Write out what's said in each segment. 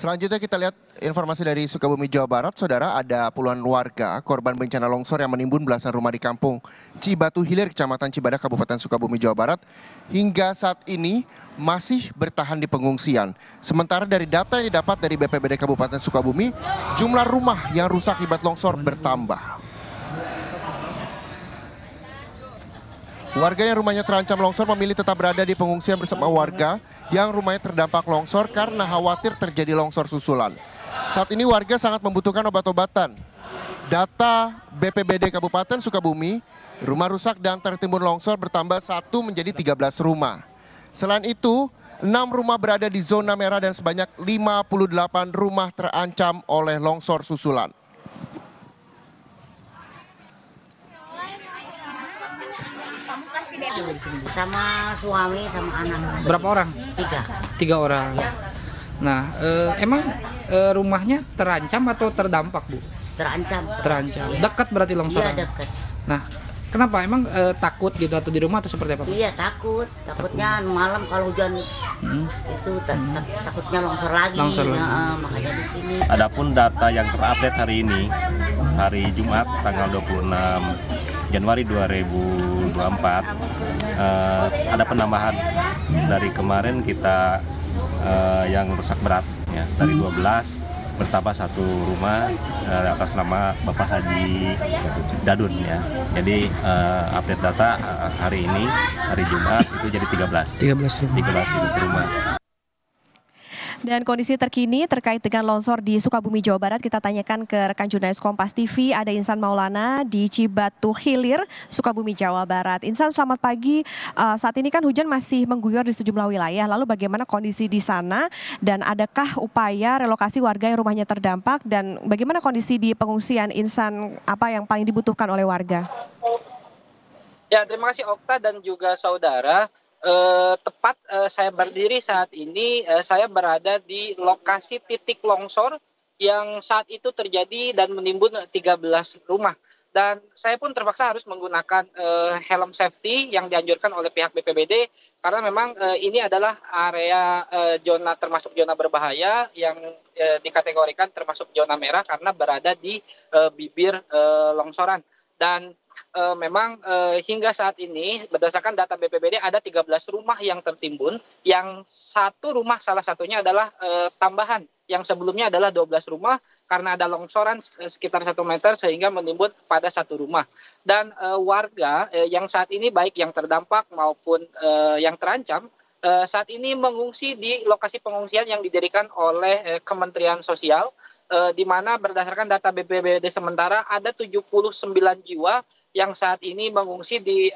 Selanjutnya kita lihat informasi dari Sukabumi, Jawa Barat. Saudara, ada puluhan warga korban bencana longsor yang menimbun belasan rumah di kampung Cibatu Hilir, Kecamatan Cibadak, Kabupaten Sukabumi, Jawa Barat. Hingga saat ini masih bertahan di pengungsian. Sementara dari data yang didapat dari BPBD Kabupaten Sukabumi, jumlah rumah yang rusak akibat longsor bertambah. Warga yang rumahnya terancam longsor memilih tetap berada di pengungsian bersama warga yang rumahnya terdampak longsor karena khawatir terjadi longsor susulan. Saat ini warga sangat membutuhkan obat-obatan. Data BPBD Kabupaten Sukabumi, rumah rusak dan tertimbun longsor bertambah 1 menjadi 13 rumah. Selain itu, 6 rumah berada di zona merah dan sebanyak 58 rumah terancam oleh longsor susulan. Sama suami sama anak. Berapa orang? 3 orang. Ya. Nah, emang rumahnya terancam atau terdampak, Bu? Terancam. Terancam. Ya. Dekat berarti longsoran? Iya, dekat. Nah, kenapa? Emang takut gitu atau di rumah atau seperti apa, Bu? Iya, takutnya malam kalau hujan itu takutnya longsor lagi. Longsor lagi. Makanya di sini. Adapun data yang terupdate hari ini, hari Jumat tanggal 26 Januari 2024, ada penambahan dari kemarin kita yang rusak berat ya, dari 12 bertambah 1 rumah atas nama Bapak Haji Dadun ya. Jadi update data hari ini, hari Jumat itu jadi 13 unit rumah. Dan kondisi terkini terkait dengan longsor di Sukabumi, Jawa Barat, kita tanyakan ke rekan jurnalis Kompas TV, ada Insan Maulana di Cibatu Hilir, Sukabumi, Jawa Barat. Insan, selamat pagi. Saat ini kan hujan masih mengguyur di sejumlah wilayah, lalu bagaimana kondisi di sana dan adakah upaya relokasi warga yang rumahnya terdampak dan bagaimana kondisi di pengungsian, Insan, apa yang paling dibutuhkan oleh warga? Ya, terima kasih Okta dan juga saudara. Tepat saya berdiri saat ini, saya berada di lokasi titik longsor yang saat itu terjadi dan menimbun 13 rumah. Dan saya pun terpaksa harus menggunakan helm safety yang dianjurkan oleh pihak BPBD karena memang ini adalah area zona termasuk zona berbahaya yang dikategorikan termasuk zona merah karena berada di bibir longsoran. Dan memang hingga saat ini berdasarkan data BPBD ada 13 rumah yang tertimbun, yang satu rumah salah satunya adalah tambahan, yang sebelumnya adalah 12 rumah karena ada longsoran sekitar 1 meter sehingga menimbun pada satu rumah. Dan warga yang saat ini baik yang terdampak maupun yang terancam saat ini mengungsi di lokasi pengungsian yang didirikan oleh Kementerian Sosial, di mana berdasarkan data BPBD sementara ada 79 jiwa yang saat ini mengungsi di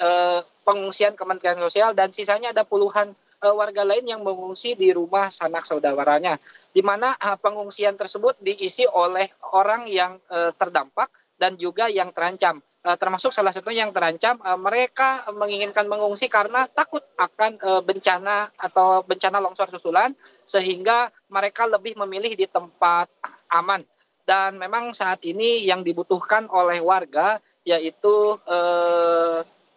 pengungsian Kementerian Sosial dan sisanya ada puluhan warga lain yang mengungsi di rumah sanak saudaranya, di mana pengungsian tersebut diisi oleh orang yang terdampak dan juga yang terancam. Termasuk salah satunya yang terancam, mereka menginginkan mengungsi karena takut akan bencana atau bencana longsor susulan sehingga mereka lebih memilih di tempat aman. Dan memang saat ini yang dibutuhkan oleh warga yaitu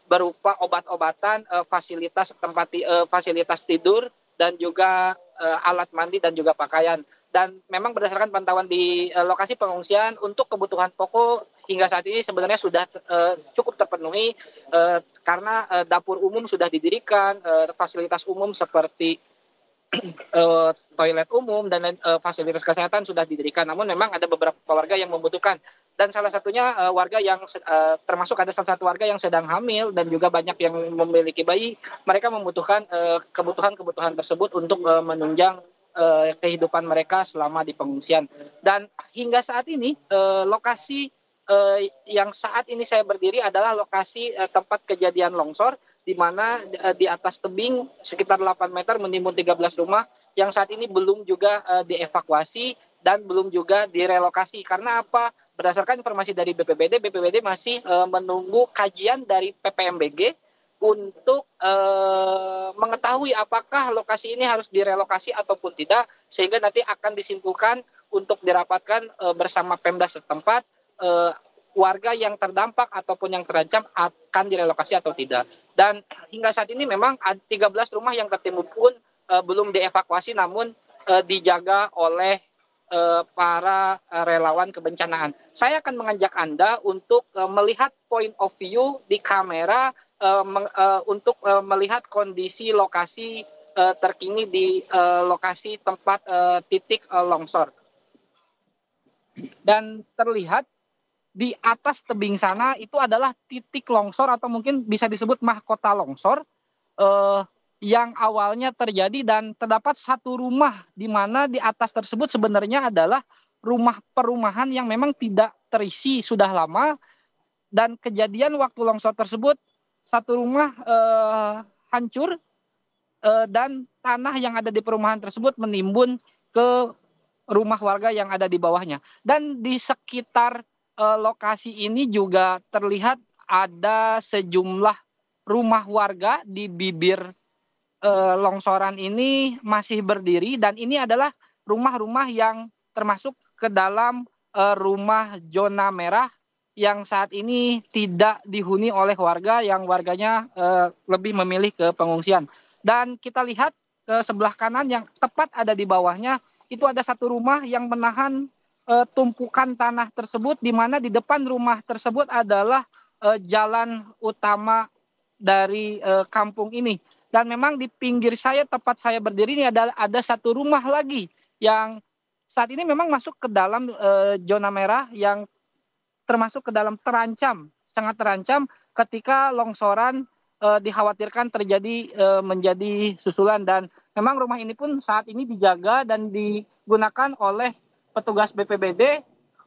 berupa obat-obatan, fasilitas tidur dan juga alat mandi dan juga pakaian. Dan memang berdasarkan pantauan di lokasi pengungsian untuk kebutuhan pokok hingga saat ini sebenarnya sudah cukup terpenuhi karena dapur umum sudah didirikan, fasilitas umum seperti toilet umum dan fasilitas kesehatan sudah didirikan. Namun memang ada beberapa warga yang membutuhkan. Dan salah satunya warga yang termasuk ada salah satu warga yang sedang hamil dan juga banyak yang memiliki bayi. Mereka membutuhkan kebutuhan tersebut untuk menunjang kehidupan mereka selama di pengungsian. Dan hingga saat ini lokasi yang saat ini saya berdiri adalah lokasi tempat kejadian longsor, di mana di atas tebing sekitar 8 meter menimbun 13 rumah yang saat ini belum juga dievakuasi dan belum juga direlokasi. Karena apa? Berdasarkan informasi dari BPBD masih menunggu kajian dari PPMBG untuk mengetahui apakah lokasi ini harus direlokasi ataupun tidak, sehingga nanti akan disimpulkan untuk dirapatkan bersama Pemda setempat warga yang terdampak ataupun yang terancam akan direlokasi atau tidak. Dan hingga saat ini memang 13 rumah yang tertimbun pun belum dievakuasi namun dijaga oleh para relawan kebencanaan. Saya akan mengajak Anda untuk melihat point of view di kamera untuk melihat kondisi lokasi terkini di lokasi tempat titik longsor. Dan terlihat di atas tebing sana itu adalah titik longsor atau mungkin bisa disebut mahkota longsor yang awalnya terjadi, dan terdapat satu rumah di mana di atas tersebut sebenarnya adalah rumah perumahan yang memang tidak terisi sudah lama, dan kejadian waktu longsor tersebut satu rumah hancur dan tanah yang ada di perumahan tersebut menimbun ke rumah warga yang ada di bawahnya. Dan di sekitar lokasi ini juga terlihat ada sejumlah rumah warga di bibir longsoran ini masih berdiri, dan ini adalah rumah-rumah yang termasuk ke dalam rumah zona merah yang saat ini tidak dihuni oleh warga, yang warganya lebih memilih ke pengungsian. Dan kita lihat ke sebelah kanan yang tepat ada di bawahnya, itu ada satu rumah yang menahan tumpukan tanah tersebut, di mana di depan rumah tersebut adalah jalan utama dari kampung ini. Dan memang di pinggir saya, tempat saya berdiri ini ada satu rumah lagi yang saat ini memang masuk ke dalam zona merah, yang termasuk ke dalam terancam, sangat terancam ketika longsoran dikhawatirkan terjadi menjadi susulan. Dan memang rumah ini pun saat ini dijaga dan digunakan oleh petugas BPBD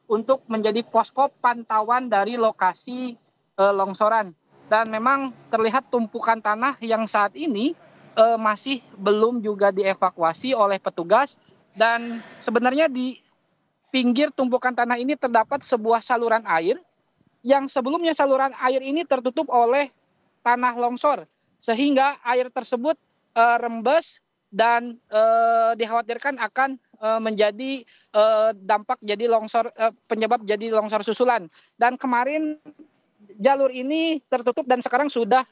untuk menjadi posko pantauan dari lokasi longsoran. Dan memang terlihat tumpukan tanah yang saat ini masih belum juga dievakuasi oleh petugas. Dan sebenarnya di pinggir tumpukan tanah ini terdapat sebuah saluran air, yang sebelumnya saluran air ini tertutup oleh tanah longsor, sehingga air tersebut rembes dan dikhawatirkan akan menjadi dampak jadi longsor, penyebab jadi longsor susulan. Dan kemarin jalur ini tertutup dan sekarang sudah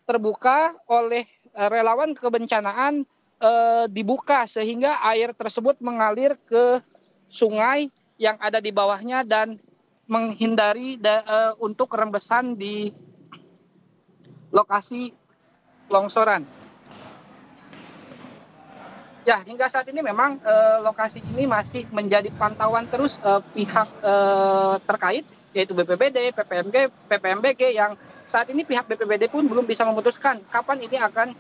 terbuka oleh relawan kebencanaan, dibuka sehingga air tersebut mengalir ke sungai yang ada di bawahnya dan menghindari untuk rembesan di lokasi longsoran. Ya, hingga saat ini memang lokasi ini masih menjadi pantauan terus pihak terkait, yaitu BPBD, PPMBG, yang saat ini pihak BPBD pun belum bisa memutuskan kapan ini akan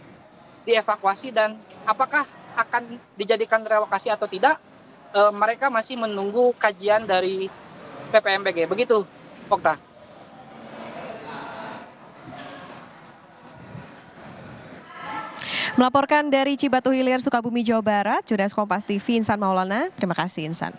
dievakuasi dan apakah akan dijadikan relokasi atau tidak. Mereka masih menunggu kajian dari PPMBG. Begitu, Okta. Melaporkan dari Cibatu Hilir, Sukabumi, Jawa Barat, jurnalis Kompas TV Insan Maulana. Terima kasih, Insan.